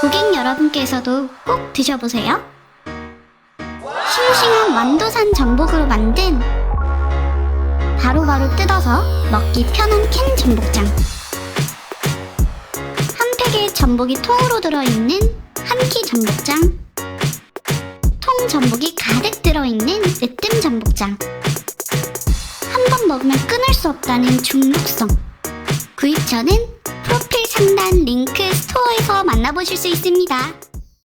고객 여러분께서도 꼭 드셔보세요. 싱싱한 완도산 전복으로 만든 바로바로 뜯어서 먹기 편한 캔 전복장. 한 팩의 전복이 통으로 들어있는 한 끼 전복장, 통 전복이 가득 들어있는 으뜸 전복장. 한 번 먹으면 끊을 수 없다는 중독성. 구입처는 프로필 상단 링크 스토어에서 만나보실 수 있습니다.